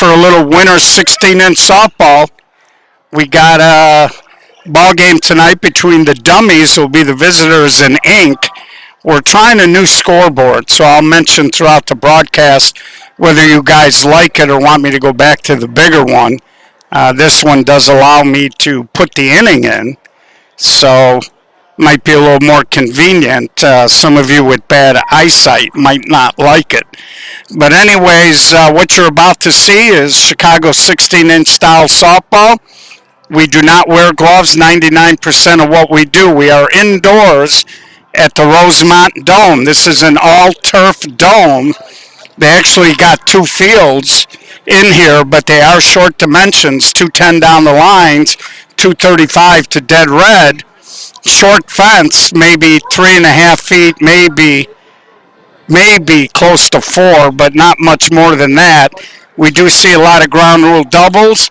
for a little winter 16-inch softball. We got a ball game tonight between the Dummies, who will be the visitors, and Inc. We're trying a new scoreboard, so I'll mention throughout the broadcast whether you guys like it or want me to go back to the bigger one. This one does allow me to put the inning in, so might be a little more convenient. Some of you with bad eyesight might not like it. But anyways, what you're about to see is Chicago 16-inch style softball. We do not wear gloves 99% of what we do. We are indoors at the Rosemont Dome. This is an all-turf dome. They actually got two fields in here, but they are short dimensions, 210 down the lines, 235 to dead red. Short fence, maybe 3.5 feet, maybe close to 4, but not much more than that. We do see a lot of ground rule doubles.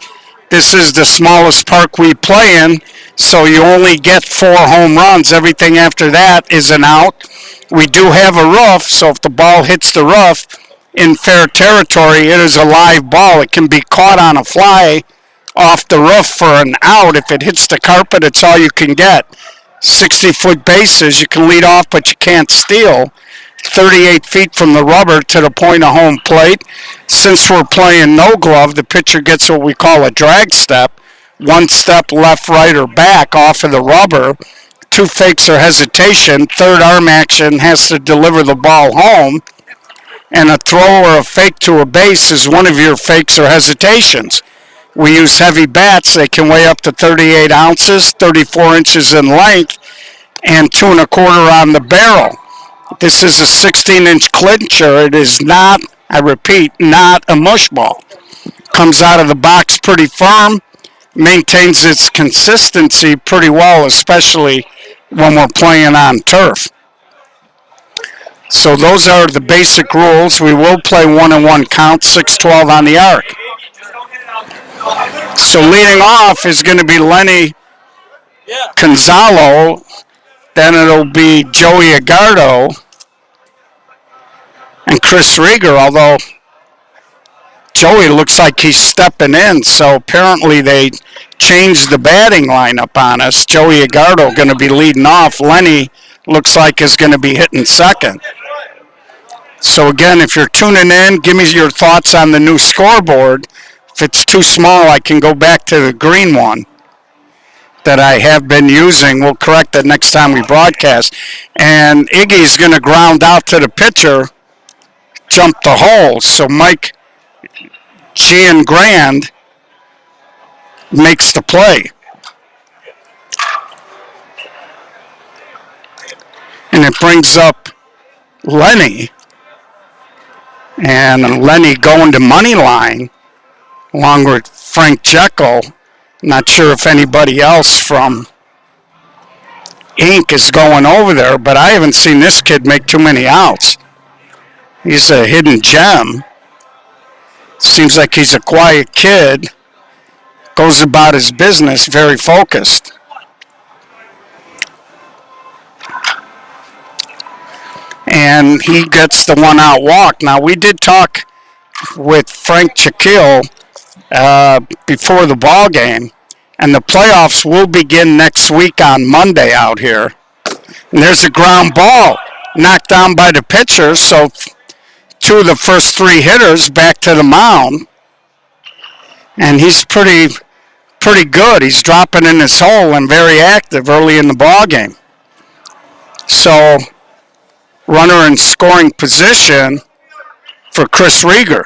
This is the smallest park we play in, so you only get 4 home runs. Everything after that is an out. We do have a roof, so if the ball hits the roof in fair territory, it is a live ball. It can be caught on a fly off the roof for an out. If it hits the carpet, it's all you can get. 60-foot bases, you can lead off, but you can't steal. 38 feet from the rubber to the point of home plate. Since we're playing no glove, the pitcher gets what we call a drag step. 1 step left, right, or back off of the rubber. 2 fakes or hesitation. Third arm action has to deliver the ball home. And a throw or a fake to a base is one of your fakes or hesitations. We use heavy bats. They can weigh up to 38 ounces, 34 inches in length, and 2 1/4 on the barrel. This is a 16-inch clincher. It is not, I repeat, not a mush ball. Comes out of the box pretty firm, maintains its consistency pretty well, especially when we're playing on turf. So those are the basic rules. We will play 1-1 count, 6-12 on the arc. So leading off is going to be Lenny Gonzalo. Then it'll be Joey Gotw and Chris Rieger, although Joey looks like he's stepping in, so apparently they changed the batting lineup on us. Joey Gotw going to be leading off. Lenny looks like is going to be hitting second. So again, if you're tuning in, give me your thoughts on the new scoreboard. If it's too small, I can go back to the green one that I have been using. We'll correct it next time we broadcast. And Iggy's going to ground out to the pitcher, jump the hole. So Mike Giangrand makes the play. And it brings up Lenny. And Lenny going to money line along with Frank Jekyll. Not sure if anybody else from Inc. is going over there, but I haven't seen this kid make too many outs. He's a hidden gem. Seems like he's a quiet kid. Goes about his business, very focused. And he gets the 1-out walk. Now, we did talk with Frank Jekyll before the ball game, and the playoffs will begin next week on Monday out here. And there's a ground ball knocked down by the pitcher, so 2 of the first 3 hitters back to the mound. And he's pretty good. He's dropping in his hole and very active early in the ball game. So, runner in scoring position for Chris Rieger.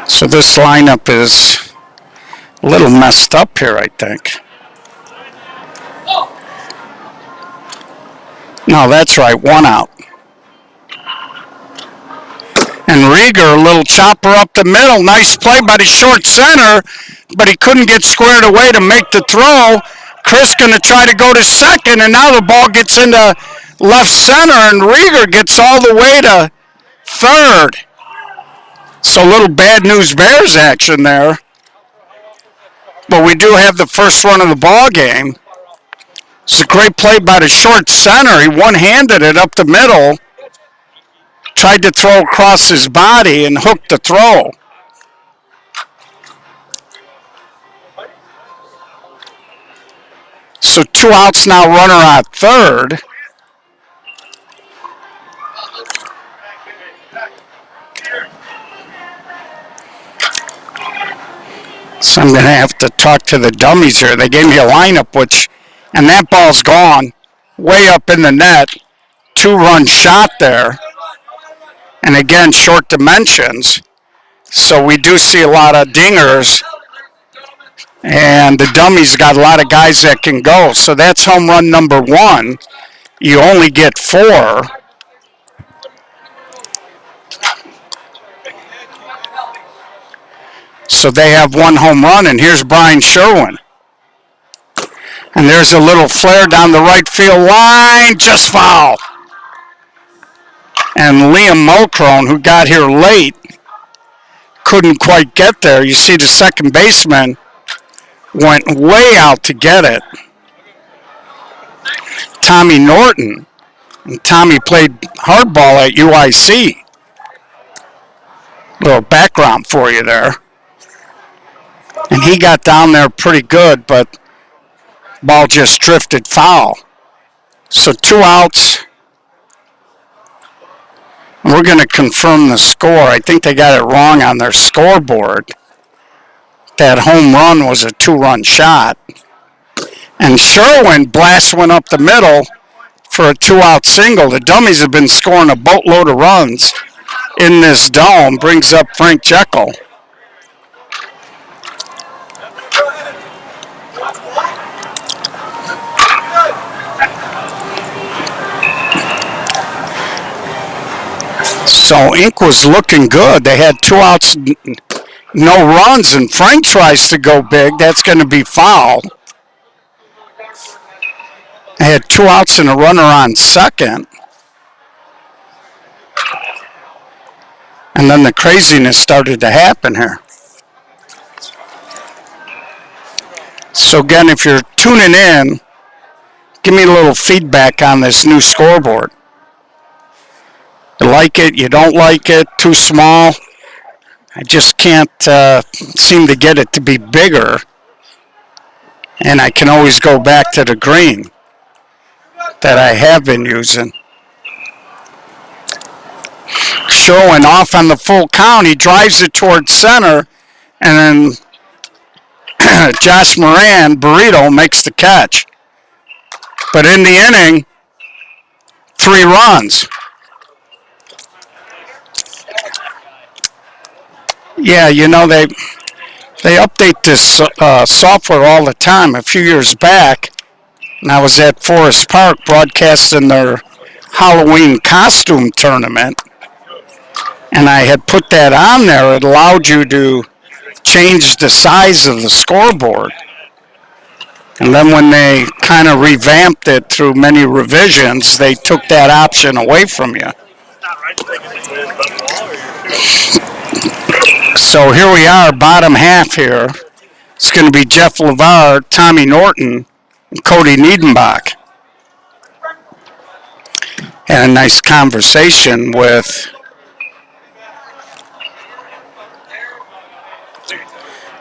So this lineup is a little messed up here, I think. No, that's right, 1 out. And Rieger, a little chopper up the middle. Nice play by the short center, but he couldn't get squared away to make the throw. Chris going to try to go to second, and now the ball gets into left center, and Rieger gets all the way to third. So a little bad news Bears action there. But we do have the first run of the ball game. It's a great play by the short center. He one-handed it up the middle, tried to throw across his body and hooked the throw. So 2 outs now, runner on third. So I'm going to have to talk to the dummies here. They gave me a lineup, and that ball's gone way up in the net. 2-run shot there. And again, short dimensions. So we do see a lot of dingers. And the dummies got a lot of guys that can go. So that's home run number 1. You only get 4. So they have 1 home run, and here's Brian Sherwin. And there's a little flare down the right field line, just foul. And Liam Mulcrone, who got here late, couldn't quite get there. You see the second baseman went way out to get it. Tommy Norton. And Tommy played hardball at UIC. Little background for you there. And he got down there pretty good, but ball just drifted foul. So 2 outs. We're going to confirm the score. I think they got it wrong on their scoreboard. That home run was a 2-run shot. And Sherwin blasts one up the middle for a 2-out single. The dummies have been scoring a boatload of runs in this dome. Brings up Frank Jekyll. So Inc. was looking good. They had 2 outs, no runs, and Frank tries to go big. That's going to be foul. They had 2 outs and a runner on second. And then the craziness started to happen here. So again, if you're tuning in, give me a little feedback on this new scoreboard. You like it, you don't like it, too small. I just can't seem to get it to be bigger. And I can always go back to the green that I have been using. Showing off on the full count. He drives it towards center, and then Josh Moran, Burrito, makes the catch. But in the inning, 3 runs. Yeah, you know, they update this software all the time. A few years back, and I was at Forest Park broadcasting their Halloween costume tournament, and I had put that on there. It allowed you to change the size of the scoreboard. And then when they kind of revamped it through many revisions, they took that option away from you. So here we are, bottom half here. It's going to be Jeff LeVar, Tommy Norton, and Cody Niedenbach. Had a nice conversation with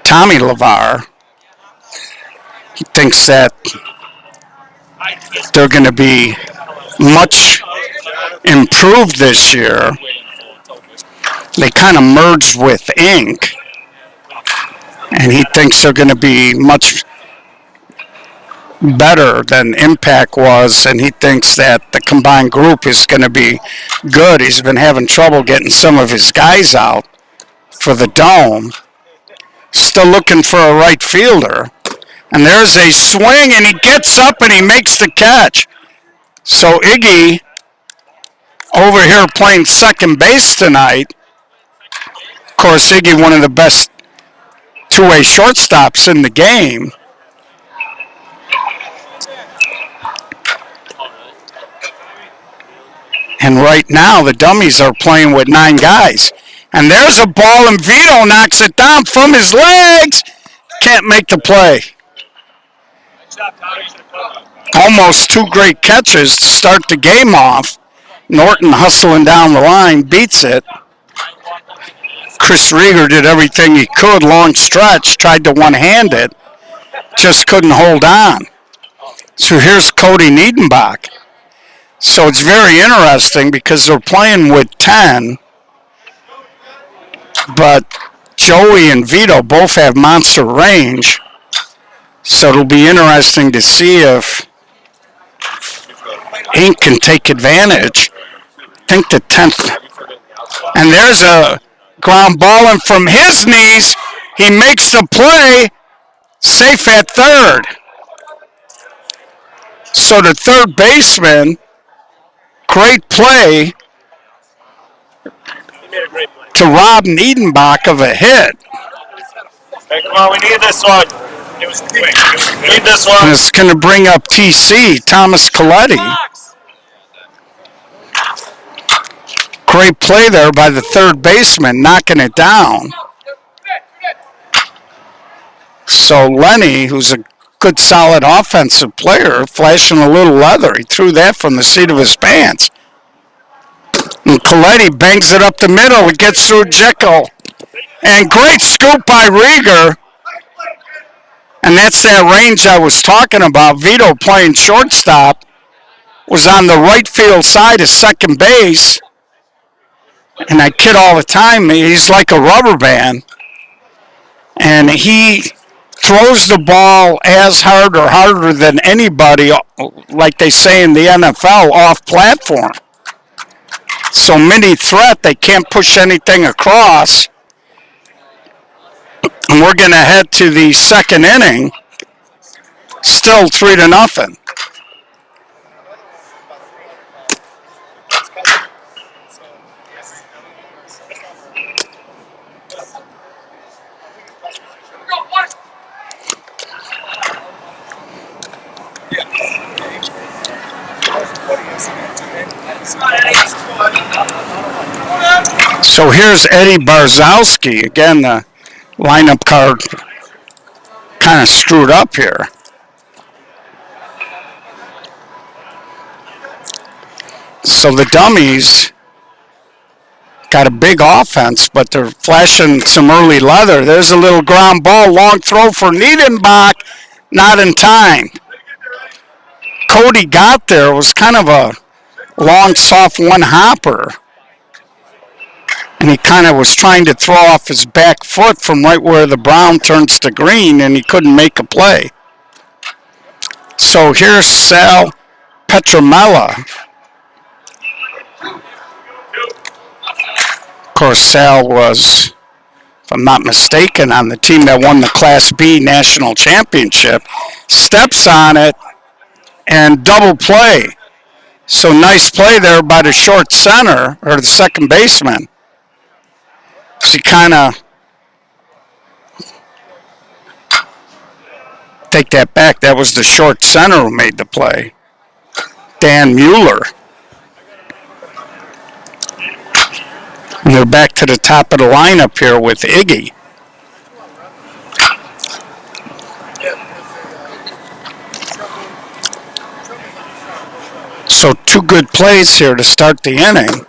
Tommy LeVar. He thinks that they're going to be much improved this year. They kind of merged with Inc., and he thinks they're going to be much better than Impact was, and he thinks that the combined group is going to be good. He's been having trouble getting some of his guys out for the Dome. Still looking for a right fielder. And there's a swing, and he gets up and he makes the catch. So Iggy, over here playing second base tonight. Of course, Iggy, one of the best two-way shortstops in the game. And right now, the dummies are playing with 9 guys. And there's a ball, and Vito knocks it down from his legs. Can't make the play. Almost two great catches to start the game off. Norton hustling down the line, beats it. Chris Rieger did everything he could, long stretch, tried to one-hand it, just couldn't hold on. So here's Cody Niedenbach. So it's very interesting because they're playing with 10, but Joey and Vito both have monster range. So it'll be interesting to see if Inc. can take advantage. I think the 10th. And there's a ground ball, and from his knees, he makes the play, safe at third. So the third baseman, great play to rob Niedenbach of a hit. Hey, come on, we need this one. It was quick. We need this one. And it's going to bring up TC, Thomas Coletti. Great play there by the third baseman, knocking it down. So Lenny, who's a good, solid offensive player, flashing a little leather. He threw that from the seat of his pants. And Coletti bangs it up the middle. It gets through Jekyll. And great scoop by Rieger. And that's that range I was talking about. Vito playing shortstop was on the right field side of second base. And I kid all the time, he's like a rubber band. And he throws the ball as hard or harder than anybody, like they say in the NFL, off platform. So mini threat, they can't push anything across. And we're going to head to the second inning, still 3-0. So here's Eddie Barzowski. Again, the lineup card kind of screwed up here. So the dummies got a big offense, but they're flashing some early leather. There's a little ground ball, long throw for Niedenbach, not in time. Cody got there. It was kind of a long, soft one-hopper. And he kind of was trying to throw off his back foot from right where the brown turns to green, and he couldn't make a play. So here's Sal Petramella. Of course, Sal was, if I'm not mistaken, on the team that won the Class B National Championship. Steps on it and double play. So nice play there by the short center, or the second baseman. He kind of, take that back, that was the short center who made the play, Dan Mueller. And they're back to the top of the lineup here with Iggy. So two good plays here to start the inning.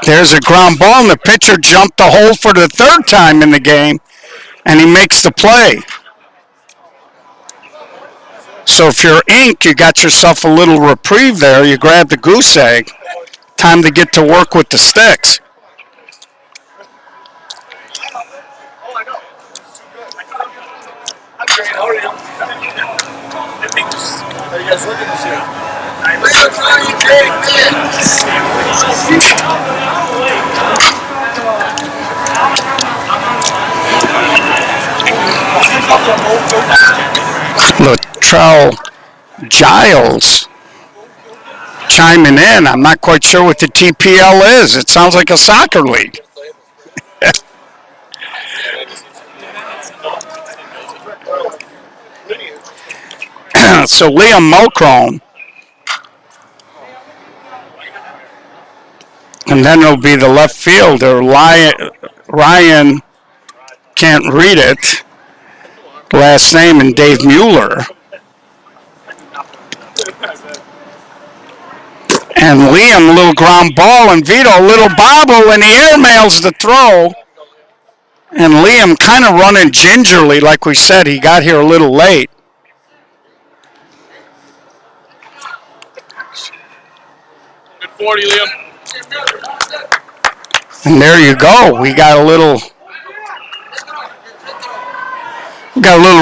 There's a ground ball, and the pitcher jumped the hole for the third time in the game, and he makes the play. So if you're Inc., you got yourself a little reprieve there. You grab the goose egg. Time to get to work with the sticks. Latrell Giles chiming in. I'm not quite sure what the TPL is. It sounds like a soccer league. So Liam Mulcrone. And then it'll be the left fielder, Ryan can't read it. Last name and Dave Mueller. And Liam, little ground ball, and Vito, little bobble, and the air mails the throw. And Liam kind of running gingerly, like we said. He got here a little late. Good 40, Liam. And there you go. We got a little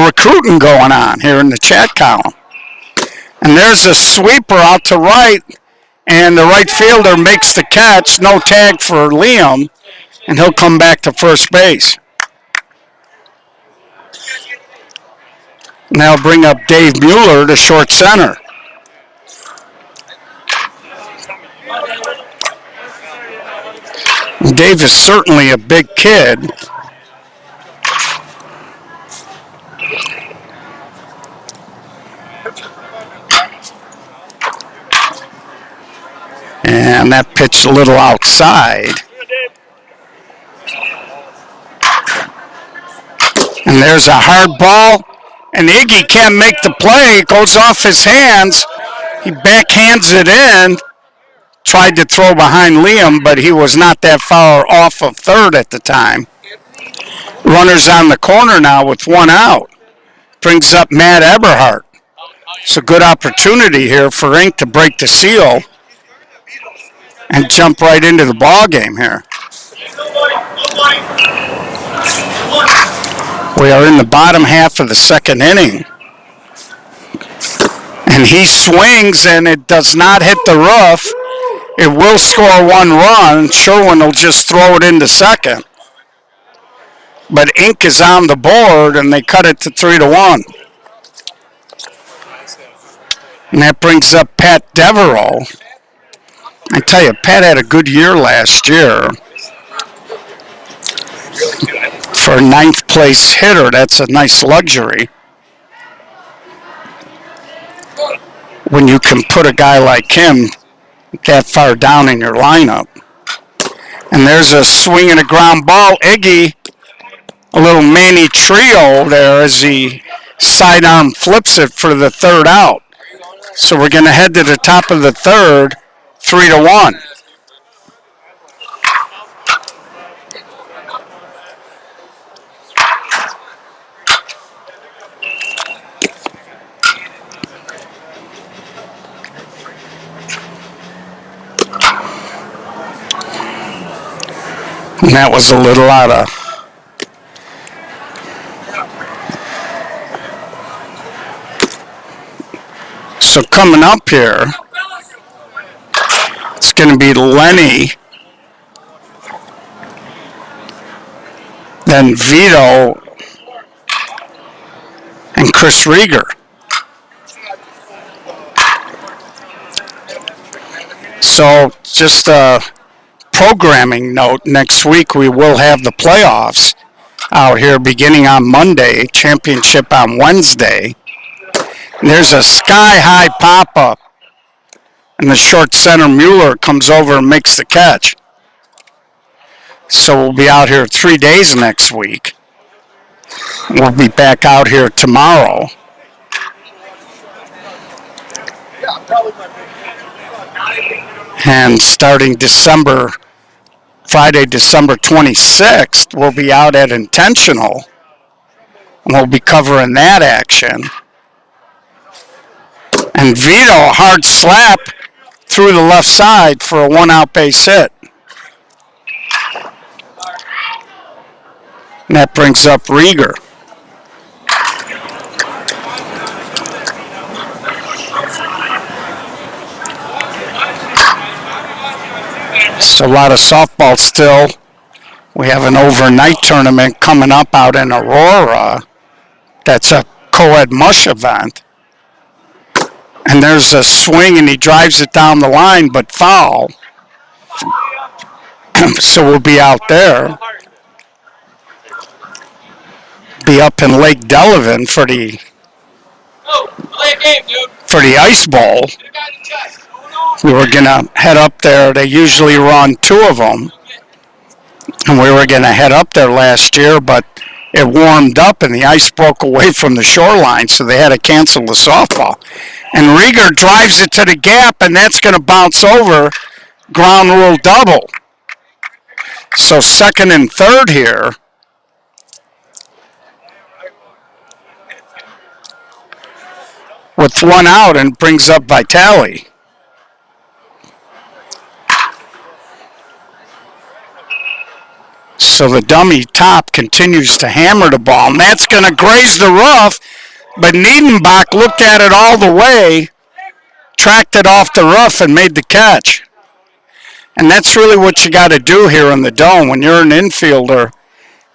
recruiting going on here in the chat column. And there's a sweeper out to right, and the right fielder makes the catch. No tag for Liam, and he'll come back to first base. Now bring up Dave Mueller to short center. Dave is certainly a big kid. And that pitch a little outside. And there's a hard ball. And Iggy can't make the play. It goes off his hands. He backhands it in. Tried to throw behind Liam, but he was not that far off of third at the time. Runners on the corner now with one out. Brings up Matt Eberhardt. It's a good opportunity here for Inc. to break the seal and jump right into the ball game here. We are in the bottom half of the second inning. And he swings, and it does not hit the roof. It will score one run. Sherwin will just throw it into second. But Inc. is on the board, and they cut it to 3-1. And that brings up Pat Devereaux. I tell you, Pat had a good year last year. For a ninth place hitter, that's a nice luxury. When you can put a guy like him that far down in your lineup. And there's a swing and a ground ball. Iggy, a little Manny trio there as he sidearm flips it for the third out. So we're going to head to the top of the third, 3-1. And that was a little out of. So coming up here, it's going to be Lenny, then Vito, and Chris Rieger. So just a programming note, next week we will have the playoffs out here beginning on Monday, championship on Wednesday. And there's a sky-high pop-up, and the short center Mueller comes over and makes the catch. So we'll be out here 3 days next week. We'll be back out here tomorrow. And starting Friday, December 26th, we'll be out at Intentional. And we'll be covering that action. And Vito, a hard slap through the left side for a one-out base hit. And that brings up Rieger. Just a lot of softball still. We have an overnight tournament coming up out in Aurora. That's a co-ed mush event. And there's a swing, and he drives it down the line, but foul. So we'll be out there. Be up in Lake Delavan for the Ice Bowl. We were going to head up there. They usually run two of them. And we were going to head up there last year, but it warmed up and the ice broke away from the shoreline, so they had to cancel the softball. And Rieger drives it to the gap, and that's going to bounce over, ground rule double. So second and third here. With one out, and brings up Vitale. So the dummy top continues to hammer the ball, and that's going to graze the rough, but Niedenbach looked at it all the way, tracked it off the rough, and made the catch. And that's really what you got to do here in the Dome. When you're an infielder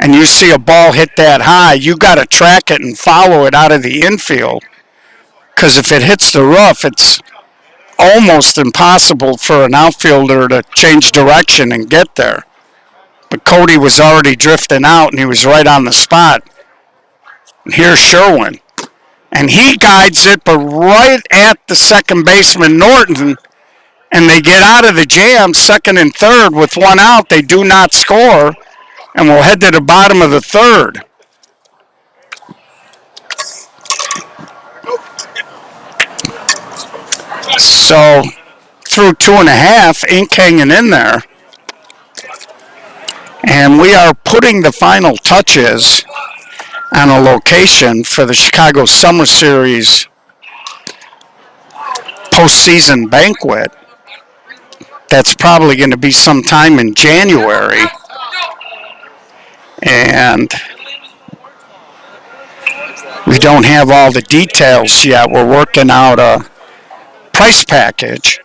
and you see a ball hit that high, you got to track it and follow it out of the infield. Because if it hits the rough, it's almost impossible for an outfielder to change direction and get there. But Cody was already drifting out, and he was right on the spot. And here's Sherwin. And he guides it, but right at the second baseman, Norton, and they get out of the jam, second and third. With one out, they do not score, and we'll head to the bottom of the third. So through 2.5, ink hanging in there. And we are putting the final touches on a location for the Chicago Summer Series postseason banquet. That's probably going to be sometime in January. And we don't have all the details yet. We're working out a price package.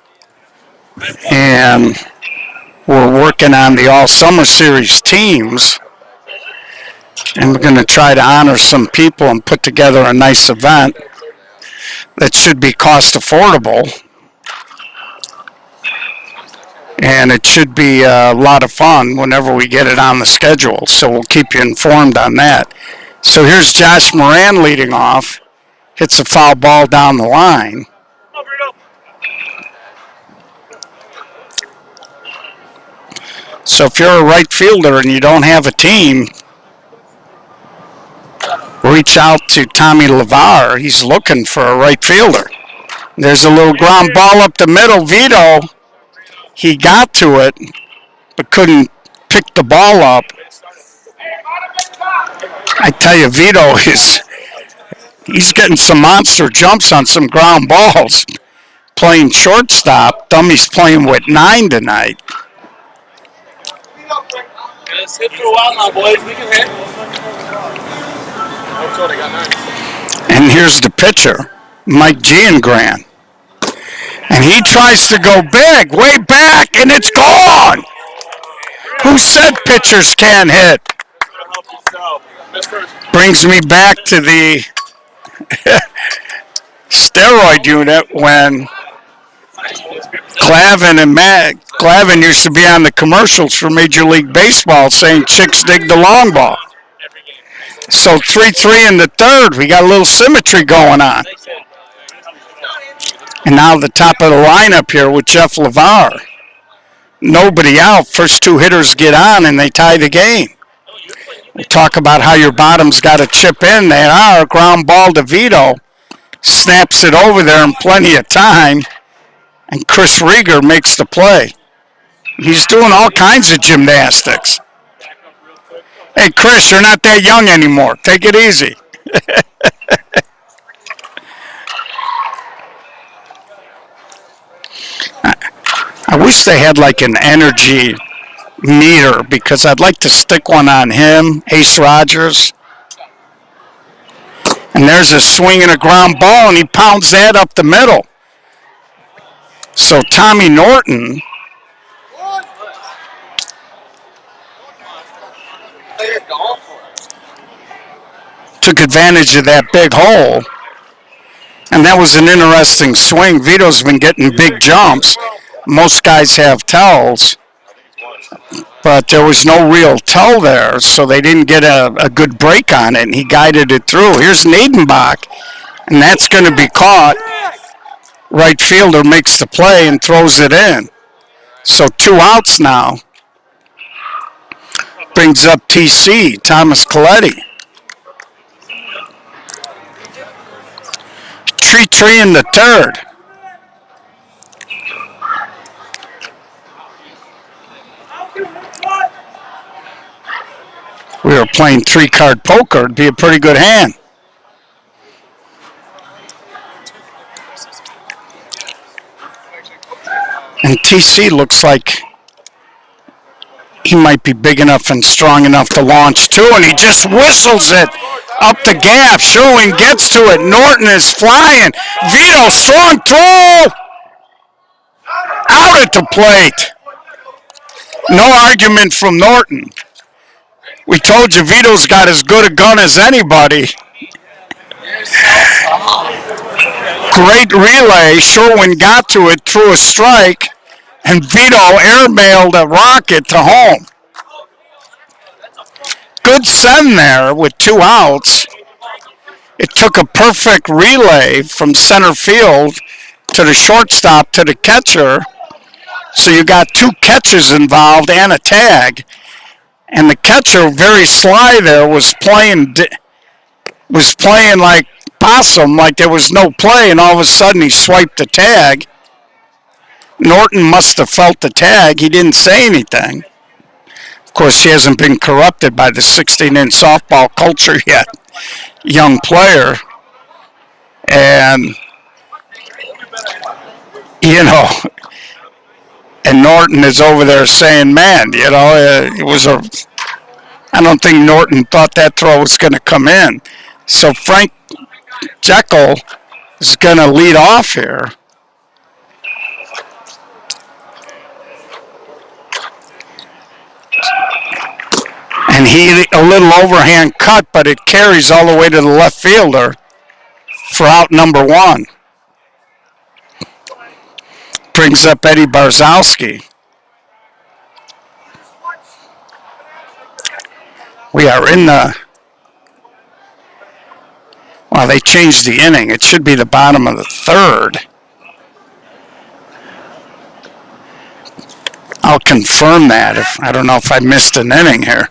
And we're working on the All-Summer Series teams. And we're going to try to honor some people and put together a nice event that should be cost affordable. And it should be a lot of fun whenever we get it on the schedule. So we'll keep you informed on that. So here's Josh Moran leading off. Hits a foul ball down the line. So if you're a right fielder and you don't have a team, reach out to Tommy LeVar. He's looking for a right fielder. There's a little ground ball up the middle. Vito, he got to it, but couldn't pick the ball up. I tell you, Vito he's getting some monster jumps on some ground balls. Playing shortstop. Dummy's playing with 9 tonight. Let's hit for a while now, boys. We can hit. That's what I got 9. And here's the pitcher, Mike Giangran. And he tries to go big, way back, and it's gone. Who said pitchers can't hit? Brings me back to the steroid unit when Clavin used to be on the commercials for Major League Baseball saying chicks dig the long ball. So 3-3 in the third. We got a little symmetry going on. And now the top of the lineup here with Jeff LeVar. Nobody out. First two hitters get on and they tie the game. We talk about how your bottom's got to chip in. They are. Ground ball to Vito. Snaps it over there in plenty of time. And Chris Rieger makes the play. He's doing all kinds of gymnastics. Hey, Chris, you're not that young anymore. Take it easy. I wish they had like an energy meter because I'd like to stick one on him, Ace Rogers. And there's a swing and a ground ball, and he pounds that up the middle. So Tommy Norton took advantage of that big hole. And that was an interesting swing. Vito's been getting big jumps. Most guys have tells, but there was no real tell there, so they didn't get a good break on it, and he guided it through. Here's Niedenbach, and that's going to be caught. Right fielder makes the play and throws it in. So 2 outs now. Brings up TC, Thomas Coletti. 3-3 in the third. We were playing 3-card poker. It'd be a pretty good hand. And TC looks like he might be big enough and strong enough to launch too, and he just whistles it up the gap. Sherwin gets to it. Norton is flying. Vito, strong throw. Out at the plate. No argument from Norton. We told you Vito's got as good a gun as anybody. Great relay. Sherwin got to it, threw a strike, and Vito airmailed a rocket to home. Good send there with 2 outs. It took a perfect relay from center field to the shortstop to the catcher. So you got 2 catchers involved and a tag. And the catcher, very sly there, was playing like possum, like there was no play, and all of a sudden he swiped the tag. Norton must have felt the tag. He didn't say anything. Of course, he hasn't been corrupted by the 16-inch softball culture yet. Young player. And, you know, and Norton is over there saying, man, you know, I don't think Norton thought that throw was going to come in. So Frank Jekyll is going to lead off here. And he, a little overhand cut, but it carries all the way to the left fielder for out number 1. Brings up Eddie Barzowski. We are in the... Well, they changed the inning. It should be the bottom of the third. I'll confirm that. I don't know if I missed an inning here.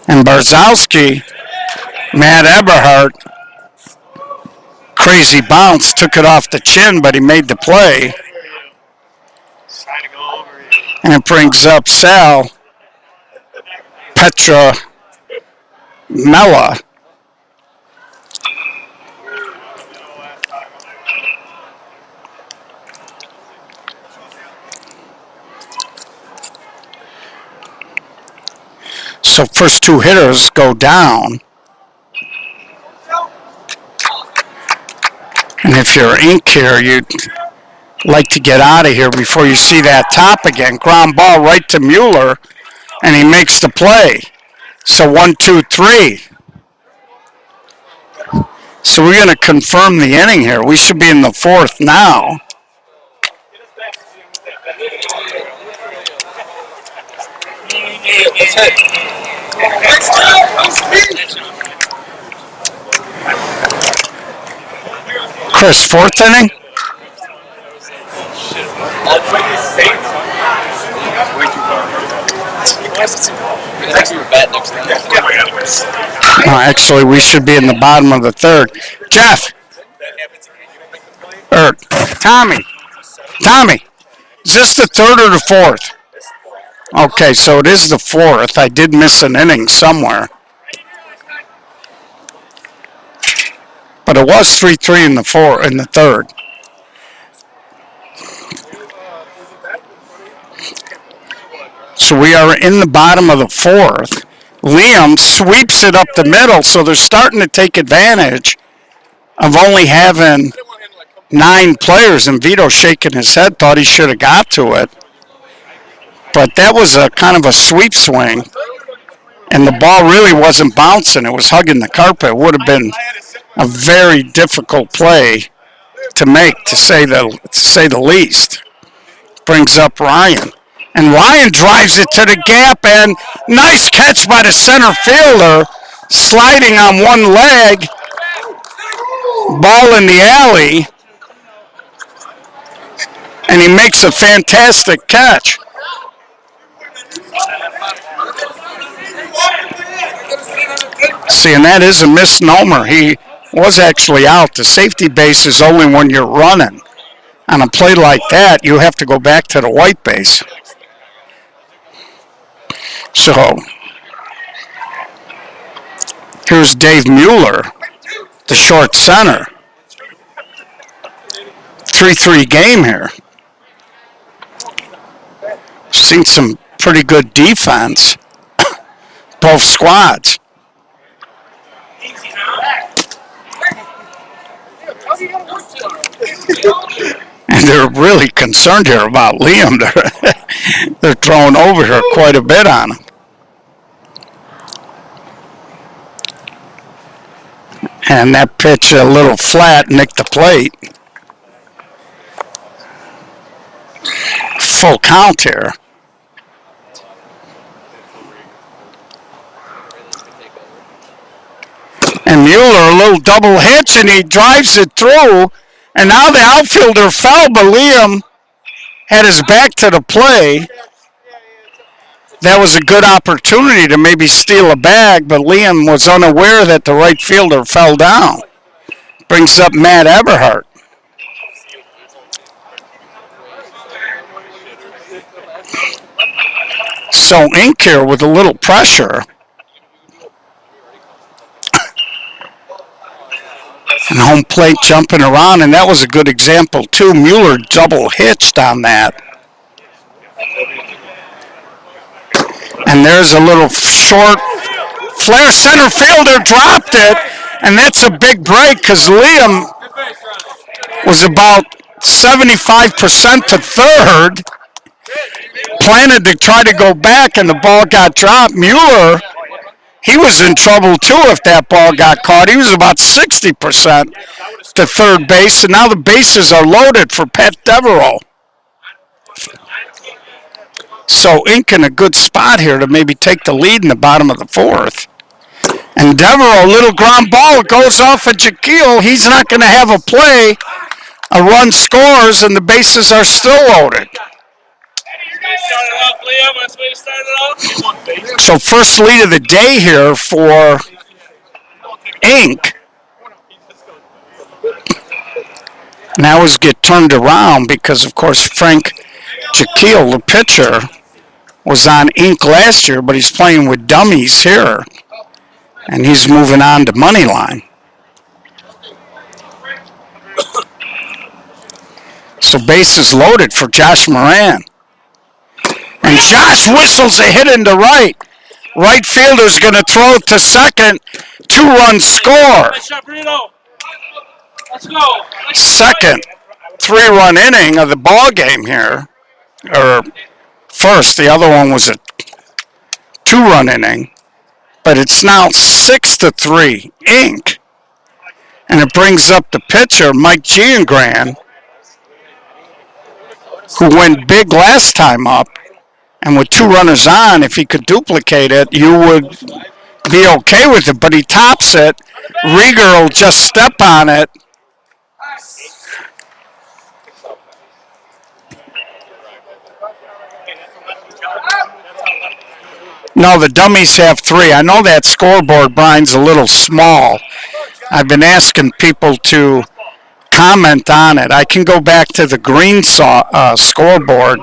And Barzowski, Matt Eberhardt, crazy bounce, took it off the chin, but he made the play. And it brings up Sal Petra Mella. So first 2 hitters go down. And if you're Ink here, you'd like to get out of here before you see that top again. Ground ball right to Mueller, and he makes the play. So 1, 2, 3. So we're going to confirm the inning here. We should be in the 4th now. Chris, 4th inning? Actually, we should be in the bottom of the 3rd. Jeff! Tommy! Is this the 3rd or the 4th? Okay, so it is the 4th. I did miss an inning somewhere. But it was 3-3 in the 3rd. So we are in the bottom of the 4th. Liam sweeps it up the middle, so they're starting to take advantage of only having 9 players, and Vito shaking his head, thought he should have got to it. But that was a kind of a sweep swing, and the ball really wasn't bouncing. It was hugging the carpet. It would have been a very difficult play to make, to say the least. Brings up Ryan. And Ryan drives it to the gap, and nice catch by the center fielder, sliding on one leg. Ball in the alley. And he makes a fantastic catch. See, and that is a misnomer. He was actually out. The safety base is only when you're running. On a play like that, you have to go back to the white base. So here's Dave Mueller, the short center. 3-3 game here. Seen some pretty good defense, both squads. And they're really concerned here about Liam. They're throwing over here quite a bit on him. And that pitch a little flat, nicked the plate. Full count here. And Mueller, a little double hitch, and he drives it through. And now the outfielder fell, but Liam had his back to the play. That was a good opportunity to maybe steal a bag, but Liam was unaware that the right fielder fell down. Brings up Matt Eberhardt. So Inc here with a little pressure. And home plate jumping around, and that was a good example too. Mueller double hitched on that. And there's a little short flare. Center fielder dropped it, and that's a big break because Liam was about 75% to third. Planted to try to go back, and the ball got dropped. Mueller, he was in trouble too if that ball got caught. He was about 60% to third base, and now the bases are loaded for Pat Devereaux. So Inc in a good spot here to maybe take the lead in the bottom of the fourth. And Devereaux, little ground ball, goes off at Jaquil. He's not going to have a play. A run scores, and the bases are still loaded. So first lead of the day here for Inc. Now is get turned around because, of course, Frank Jaquil, the pitcher, was on Inc last year, but he's playing with dummies here. And he's moving on to Moneyline. So bases loaded for Josh Moran. And Josh whistles a hit into right. Right fielder's going to throw it to second. 2-run score. Second 3-run inning of the ball game here. Or first, the other one was a 2-run inning. But it's now 6-3, Inc. And it brings up the pitcher, Mike Giangran, who went big last time up. And with 2 runners on, if he could duplicate it, you would be okay with it. But he tops it. Rieger will just step on it. No, the dummies have 3. I know that scoreboard, Brian's a little small. I've been asking people to comment on it. I can go back to the green scoreboard.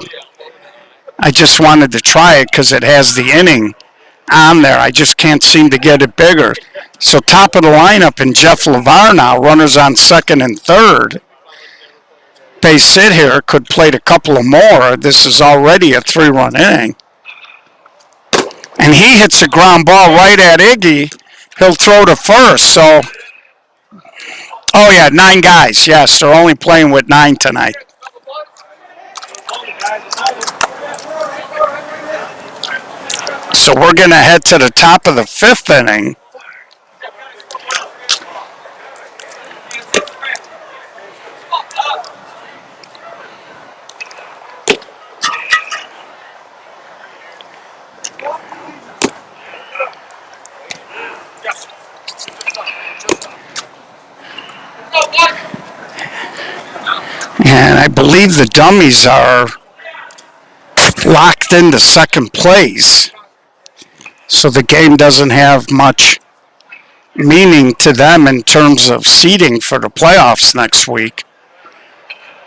I just wanted to try it because it has the inning on there. I just can't seem to get it bigger. So top of the lineup in Jeff LeVar now, runners on second and third. Base hit here, could plate a couple of more. This is already a 3-run inning. And he hits a ground ball right at Iggy. He'll throw to first. So, oh yeah, 9 guys. Yes, they're only playing with 9 tonight. So we're going to head to the top of the 5th inning. And I believe the dummies are locked into second place. So the game doesn't have much meaning to them in terms of seeding for the playoffs next week.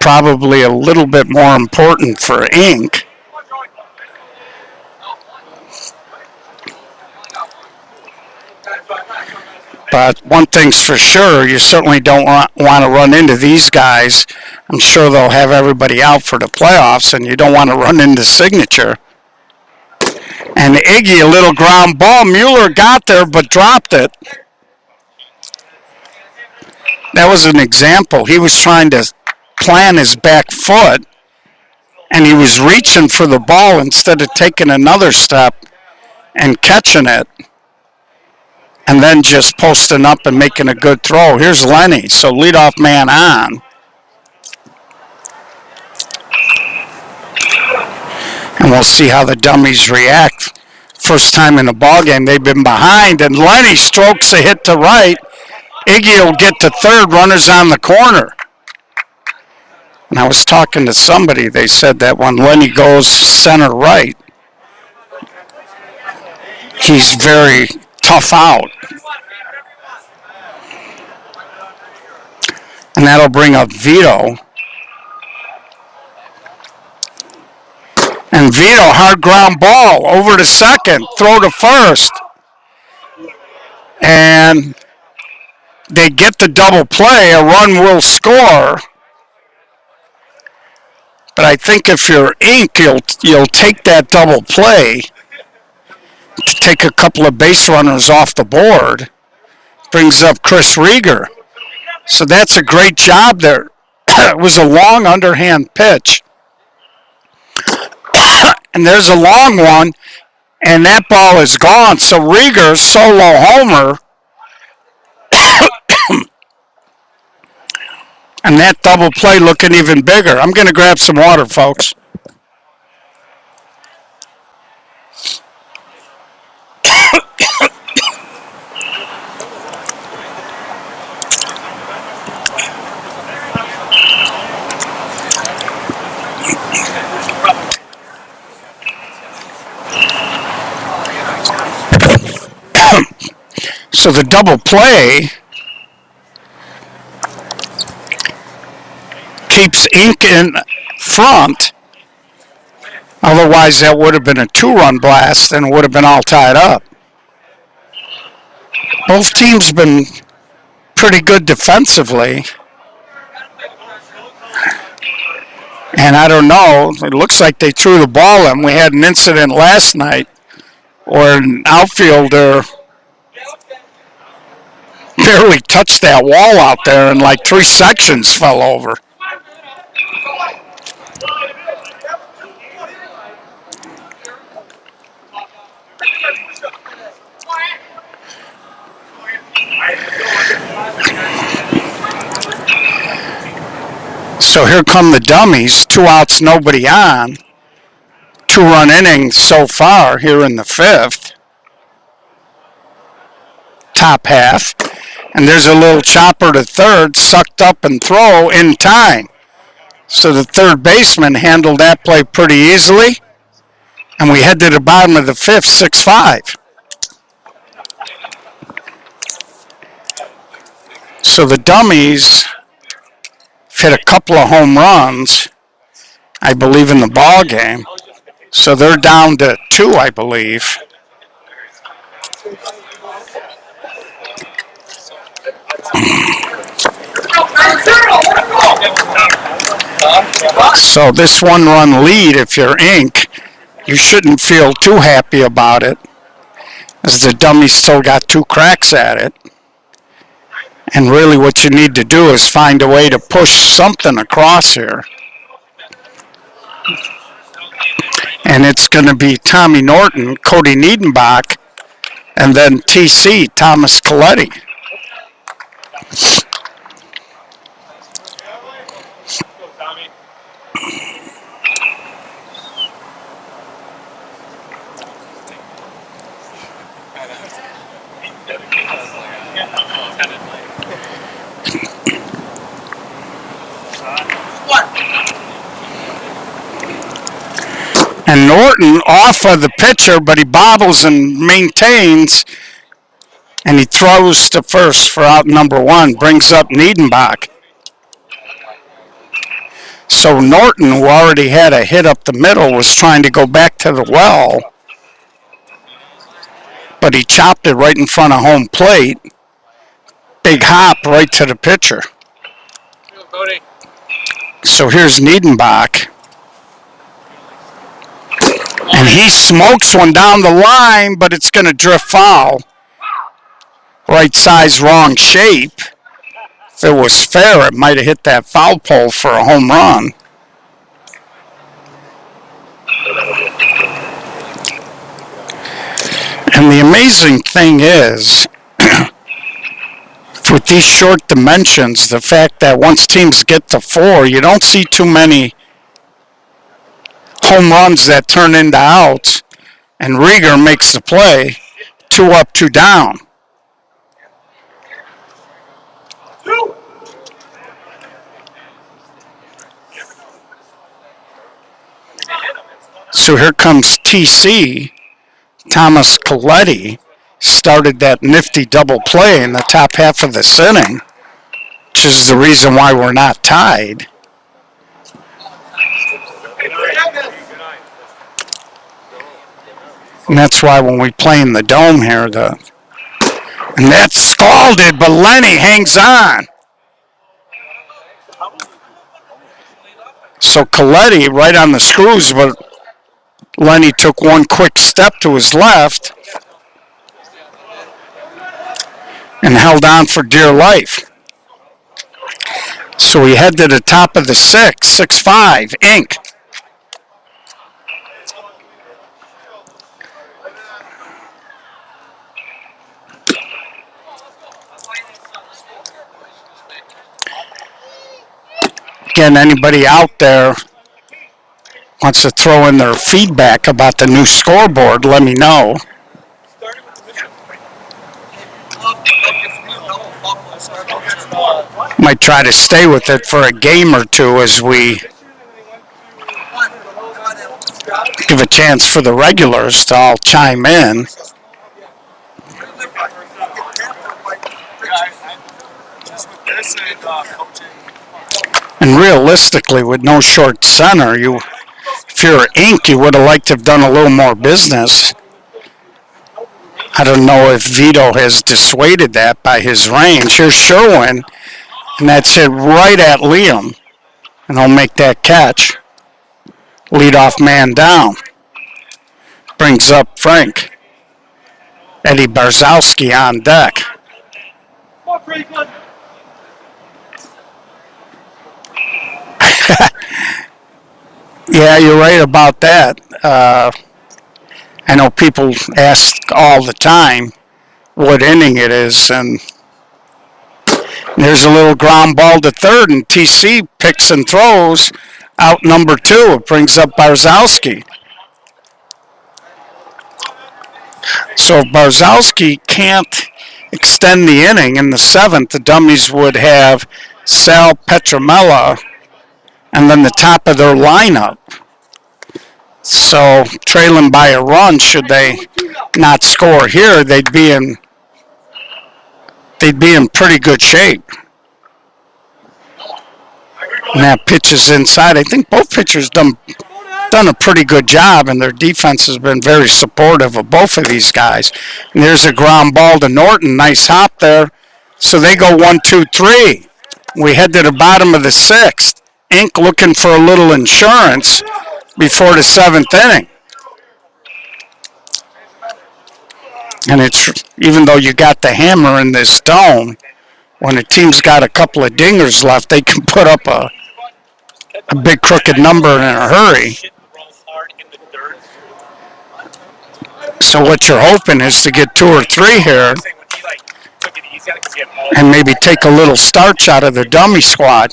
Probably a little bit more important for Inc. But one thing's for sure, you certainly don't want to run into these guys. I'm sure they'll have everybody out for the playoffs, and you don't want to run into Signature. And Iggy, a little ground ball. Mueller got there but dropped it. That was an example. He was trying to plant his back foot, and he was reaching for the ball instead of taking another step and catching it, and then just posting up and making a good throw. Here's Lenny, so leadoff man on. And we'll see how the dummies react. First time in the ball game, they've been behind, and Lenny strokes a hit to right. Iggy will get to third, runners on the corner. And I was talking to somebody, they said that when Lenny goes center right, he's very tough out. And that'll bring up Vito. And Vito, hard ground ball, over to second, throw to first. And they get the double play, a run will score. But I think if you're Inc., you'll take that double play to take a couple of base runners off the board. Brings up Chris Rieger. So that's a great job there. It was a long underhand pitch. And there's a long one, and that ball is gone. So Rieger, solo homer. And that double play looking even bigger. I'm going to grab some water, folks. So the double play keeps Inc. in front. Otherwise, that would have been a two-run blast and it would have been all tied up. Both teams been pretty good defensively. And I don't know, it looks like they threw the ball in. We had an incident last night where an outfielder barely touched that wall out there and like 3 sections fell over. So here come the dummies, 2 outs, nobody on. 2-run inning so far here in the 5th. Top half. And there's a little chopper to third, sucked up and throw in time. So the third baseman handled that play pretty easily. And we head to the bottom of the 5th, 6-5. So the dummies hit a couple of home runs, I believe, in the ball game. So they're down to 2, I believe. So this 1-run lead, if you're Inc., you shouldn't feel too happy about it, as the dummies still got 2 cracks at it. And really what you need to do is find a way to push something across here. And it's going to be Tommy Norton, Cody Niedenbach, and then TC, Thomas Coletti. And Norton off of the pitcher, but he bobbles and maintains And he throws to first for out number 1, brings up Niedenbach. So Norton, who already had a hit up the middle, was trying to go back to the well, but he chopped it right in front of home plate. Big hop right to the pitcher. So here's Niedenbach. And he smokes one down the line, but it's going to drift foul. Right size, wrong shape. If it was fair, it might have hit that foul pole for a home run. And the amazing thing is, with these short dimensions, the fact that once teams get to 4, you don't see too many home runs that turn into outs, and Rieger makes the play, 2 up, 2 down. So here comes TC. Thomas Coletti started that nifty double play in the top half of this inning, which is the reason why we're not tied. And that's why when we play in the dome here, and that's scalded, but Lenny hangs on. So Coletti right on the screws, but Lenny took one quick step to his left and held on for dear life. So we head to the top of the 6-5, Inc. Again, anybody out there wants to throw in their feedback about the new scoreboard, let me know. Might try to stay with it for a game or two as we give a chance for the regulars to all chime in. And realistically, with no short center, if you're Inc., you would have liked to have done a little more business. I don't know if Vito has dissuaded that by his range. Here's Sherwin, and that's it right at Liam. And he'll make that catch. Leadoff man down. Brings up Frank. Eddie Barzowski on deck. Yeah, you're right about that. I know people ask all the time what inning it is, and there's a little ground ball to third, and TC picks and throws out number 2. It brings up Barzowski. So if Barzowski can't extend the inning in the 7th, the dummies would have Sal Petramella and then the top of their lineup. So trailing by a run, should they not score here, they'd be in pretty good shape. And that pitch is inside. I think both pitchers done a pretty good job, and their defense has been very supportive of both of these guys. And there's a ground ball to Norton. Nice hop there. So they go 1-2-3. We head to the bottom of the 6th. Inc. looking for a little insurance before the 7th inning. And it's, even though you got the hammer in this dome, when a team's got a couple of dingers left, they can put up a big crooked number in a hurry. So what you're hoping is to get 2 or 3 here and maybe take a little starch out of the dummy squad.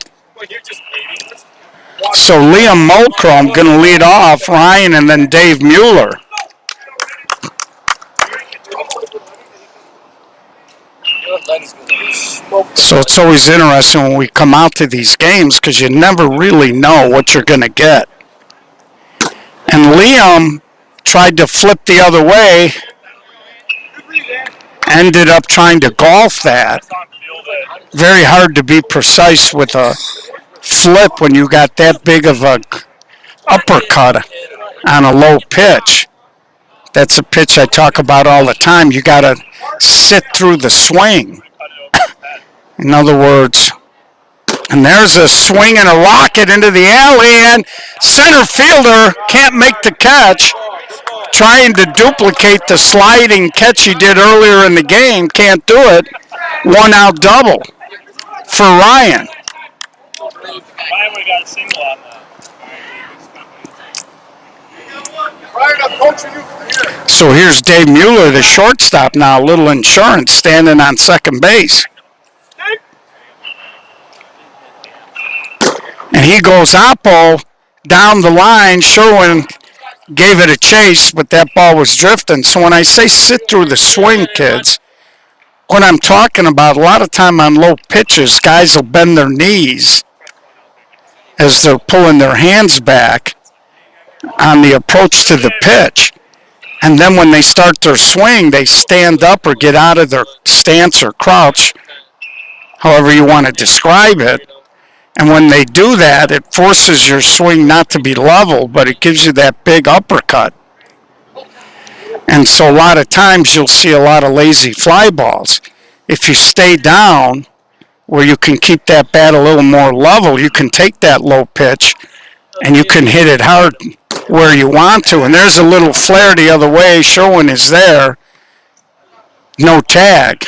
So Liam Mulcrum going to lead off, Ryan, and then Dave Mueller. So it's always interesting when we come out to these games because you never really know what you're going to get. And Liam tried to flip the other way ended up trying to golf that. Very hard to be precise with a flip when you got that big of a uppercut on a low pitch. That's a pitch I talk about all the time. You got to sit through the swing. In other words, and there's a swing and a rocket into the alley, and center fielder can't make the catch. Trying to duplicate the sliding catch he did earlier in the game, can't do it. 1 out double for Ryan. So here's Dave Mueller, the shortstop now, a little insurance, standing on second base. And he goes oppo down the line. Sherwin gave it a chase, but that ball was drifting. So when I say sit through the swing, kids, what I'm talking about, a lot of time on low pitches, guys will bend their knees as they're pulling their hands back on the approach to the pitch. And then when they start their swing, they stand up or get out of their stance or crouch, however you want to describe it. And when they do that, it forces your swing not to be level, but it gives you that big uppercut. And so a lot of times you'll see a lot of lazy fly balls. If you stay down where you can keep that bat a little more level, you can take that low pitch and you can hit it hard where you want to. And there's a little flare the other way. Sherwin is there. No tag.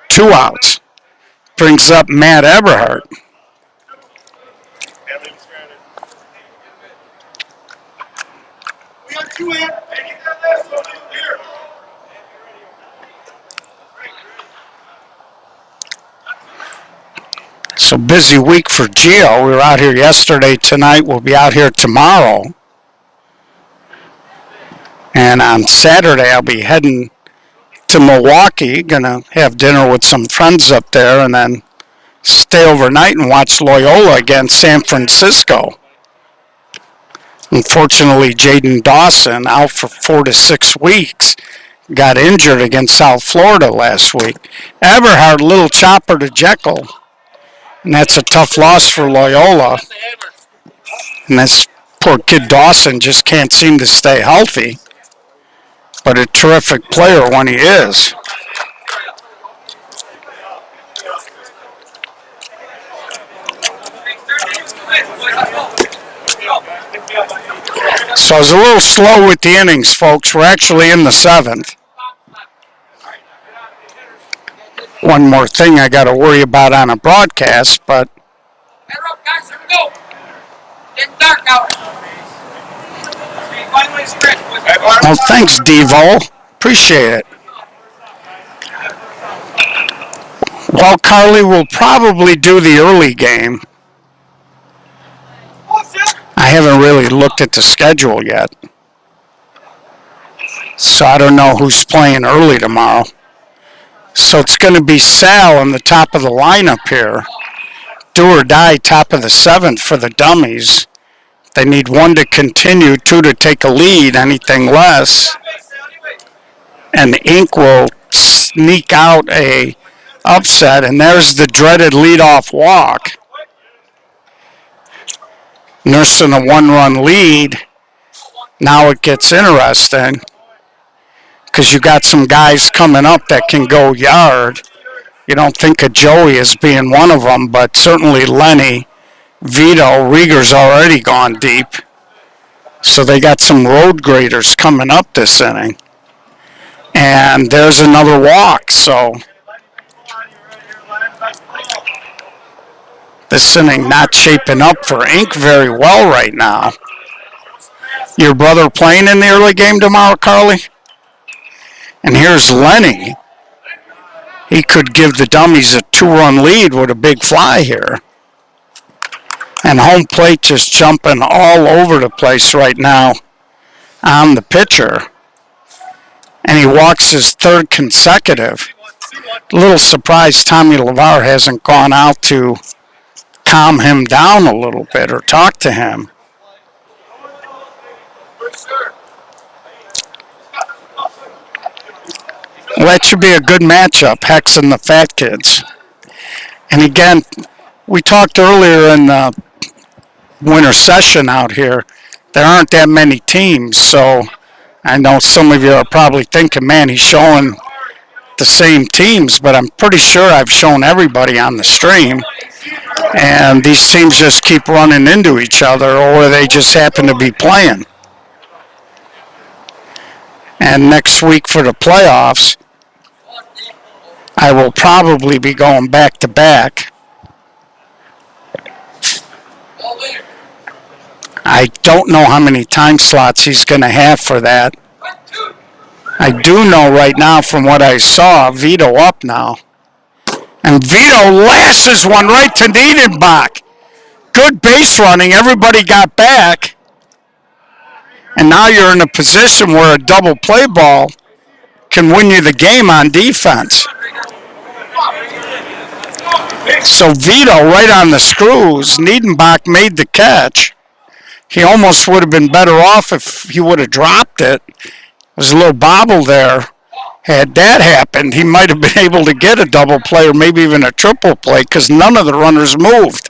2 outs. Brings up Matt Eberhardt. So busy week for Gio. We were out here yesterday, tonight. We'll be out here tomorrow. And on Saturday, I'll be heading to Milwaukee. Gonna have dinner with some friends up there and then stay overnight and watch Loyola against San Francisco. Unfortunately, Jaden Dawson, out for 4 to 6 weeks, got injured against South Florida last week. Eberhard, little chopper to Jekyll, and that's a tough loss for Loyola. And this poor kid Dawson just can't seem to stay healthy, but a terrific player when he is. So I was a little slow with the innings, folks. We're actually in the 7th. One more thing I got to worry about on a broadcast, but... Guys, here we go. Getting dark out. Well, thanks, Devo. Appreciate it. Well, Carly will probably do the early game. I haven't really looked at the schedule yet. So I don't know who's playing early tomorrow. So it's going to be Sal on the top of the lineup here. Do or die, top of the 7th for the dummies. They need 1 to continue, 2 to take a lead, anything less. And Inc. will sneak out a upset, and there's the dreaded leadoff walk. Nursing a 1-run lead. Now it gets interesting because you got some guys coming up that can go yard. You don't think of Joey as being one of them, but certainly Lenny, Vito, Rieger's already gone deep. So they got some road graders coming up this inning. And there's another walk, so this inning not shaping up for Inc. very well right now. Your brother playing in the early game tomorrow, Carly? And here's Lenny. He could give the dummies a 2-run lead with a big fly here. And home plate just jumping all over the place right now on the pitcher. And he walks his 3rd consecutive. A little surprised Tommy LeVar hasn't gone out to calm him down a little bit or talk to him. Well, that should be a good matchup, Hex and the Fat Kids. And again, we talked earlier in the winter session out here, there aren't that many teams, so I know some of you are probably thinking, man, he's showing the same teams, but I'm pretty sure I've shown everybody on the stream. And these teams just keep running into each other, or they just happen to be playing. And next week for the playoffs, I will probably be going back to back. I don't know how many time slots he's going to have for that. I do know right now from what I saw, Vito up now. And Vito lashes one right to Niedenbach. Good base running. Everybody got back. And now you're in a position where a double play ball can win you the game on defense. So Vito right on the screws. Niedenbach made the catch. He almost would have been better off if he would have dropped it. There's a little bobble there. Had that happened, he might have been able to get a double play or maybe even a triple play because none of the runners moved.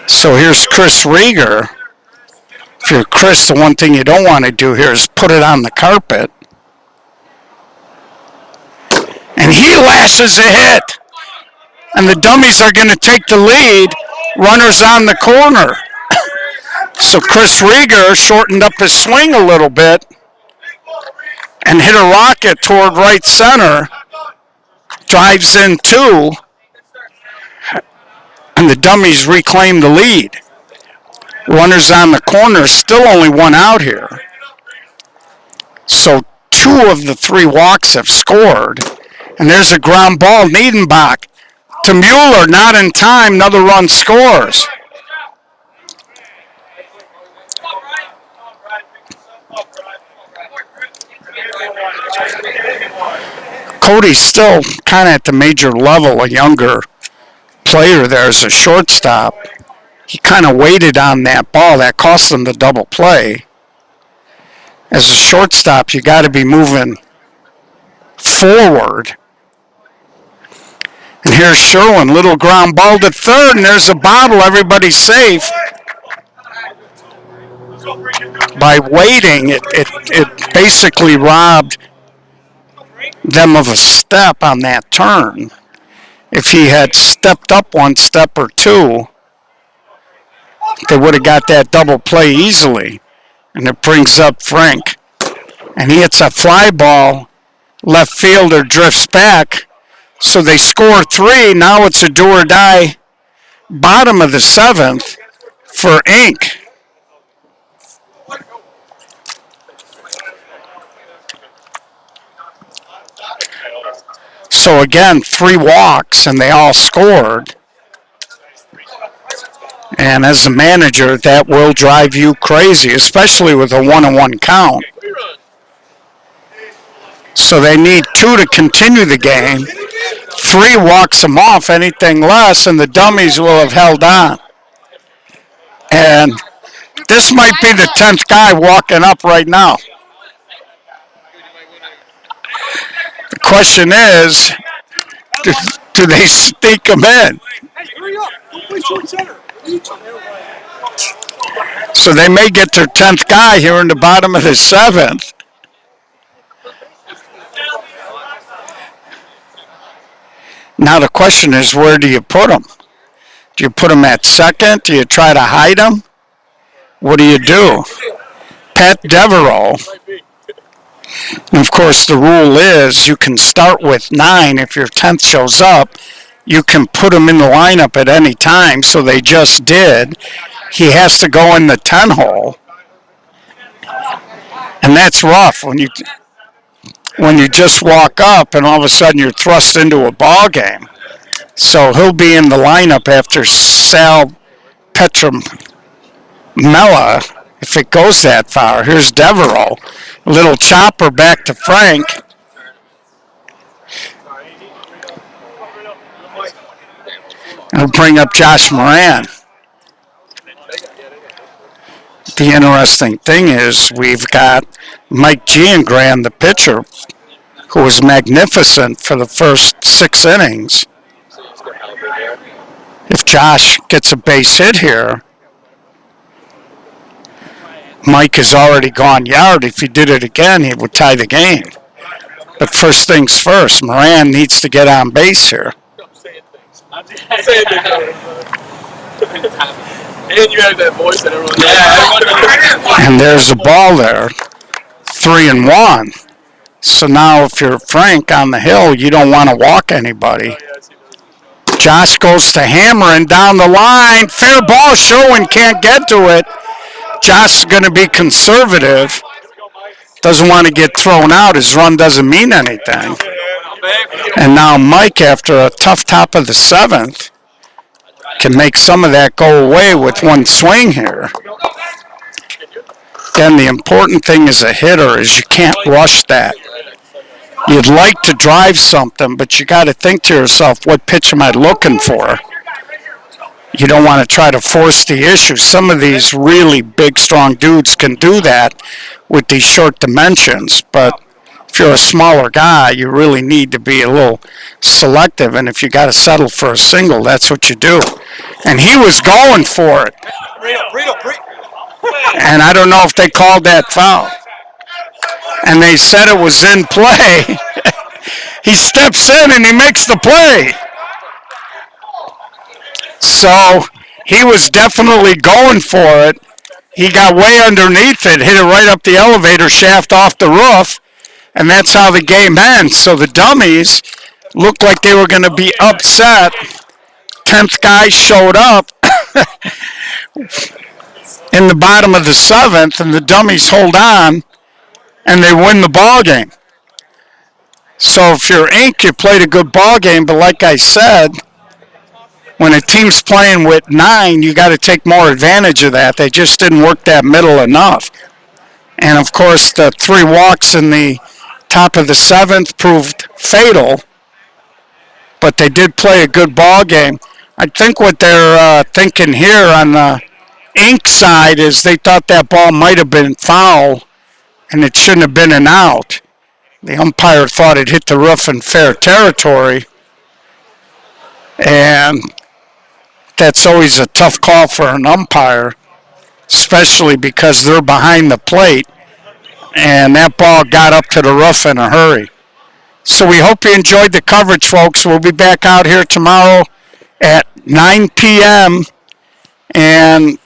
So here's Chris Rieger. If you're Chris, the one thing you don't want to do here is put it on the carpet. And he lashes a hit. And the dummies are going to take the lead. Runners on the corner. So Chris Rieger shortened up his swing a little bit and hit a rocket toward right center. Drives in two. And the dummies reclaim the lead. Runners on the corner, still only one out here. So two of the three walks have scored. And there's a ground ball. Niedenbach to Mueller, not in time. Another run scores. Cody's still kind of at the major level, a younger player there as a shortstop. He kind of waited on that ball. That cost him the double play. As a shortstop, you got to be moving forward. And here's Sherwin, little ground ball to third, and there's a bobble. Everybody's safe. By waiting, it basically robbed them of a step on that turn. If he had stepped up one step or two, they would have got that double play easily. And it brings up Frank. And he hits a fly ball. Left fielder drifts back. So they score three. Now it's a do or die bottom of the seventh for Inc. So again, three walks and they all scored. And as a manager, that will drive you crazy, especially with a 1-1 count. So they need two to continue the game. Three walks them off, anything less, and the dummies will have held on. And this might be the 10th guy walking up right now. The question is, do they sneak them in? So they may get their 10th guy here in the bottom of the seventh. Now the question is, where do you put them? Do you put them at second? Do you try to hide them? What do you do? Pat Devereaux. And of course, the rule is you can start with 9. If your 10th shows up, you can put him in the lineup at any time. So they just did. He has to go in the 10 hole. And that's rough when you just walk up and all of a sudden you're thrust into a ball game. So he'll be in the lineup after Sal Petramella if it goes that far. Here's Devereaux. A little chopper back to Frank. He'll bring up Josh Moran. the interesting thing is we've got Mike Giangran, the pitcher, who was magnificent for the first 6 innings. If Josh gets a base hit here, Mike has already gone yard. If he did it again, he would tie the game. But first things first, Moran needs to get on base here. And you have that voice that everyone knows. And there's a ball there, 3-1. So now if you're Frank on the hill, you don't want to walk anybody. Josh goes to hammering down the line. Fair ball. Sherwin can't get to it. Josh is going to be conservative. Doesn't want to get thrown out. His run doesn't mean anything. And now Mike, after a tough top of the 7th, can make some of that go away with one swing here. Again, the important thing as a hitter is you can't rush that. You'd like to drive something, but you got to think to yourself, what pitch am I looking for? You don't want to try to force the issue. Some of these really big, strong dudes can do that with these short dimensions, but if you're a smaller guy, you really need to be a little selective, and if you got to settle for a single, that's what you do. And he was going for it. And I don't know if they called that foul. And they said it was in play. He steps in and he makes the play. So he was definitely going for it. He got way underneath it, hit it right up the elevator shaft off the roof, and that's how the game ends. So the dummies looked like they were going to be upset. 10th guy showed up in the bottom of the 7th, and the dummies hold on, and they win the ball game. So if you're Inc., you played a good ball game, but like I said, when a team's playing with 9, you got to take more advantage of that. They just didn't work that middle enough. And of course, the 3 walks in the top of the 7th proved fatal, but they did play a good ball game. I think what they're thinking here on the Inc. side is they thought that ball might have been foul, and it shouldn't have been an out. The umpire thought it hit the roof in fair territory, and that's always a tough call for an umpire, especially because they're behind the plate, and that ball got up to the roof in a hurry. So we hope you enjoyed the coverage, folks. We'll be back out here tomorrow at 9 p.m., and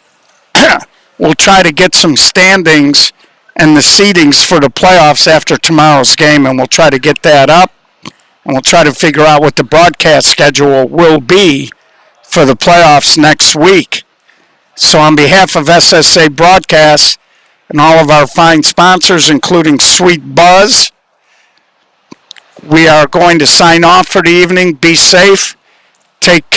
we'll try to get some standings and the seedings for the playoffs after tomorrow's game, and we'll try to get that up, and we'll try to figure out what the broadcast schedule will be for the playoffs next week. So on behalf of SSA Broadcasts and all of our fine sponsors, including Sweet Buzz, we are going to sign off for the evening. Be safe. Take care.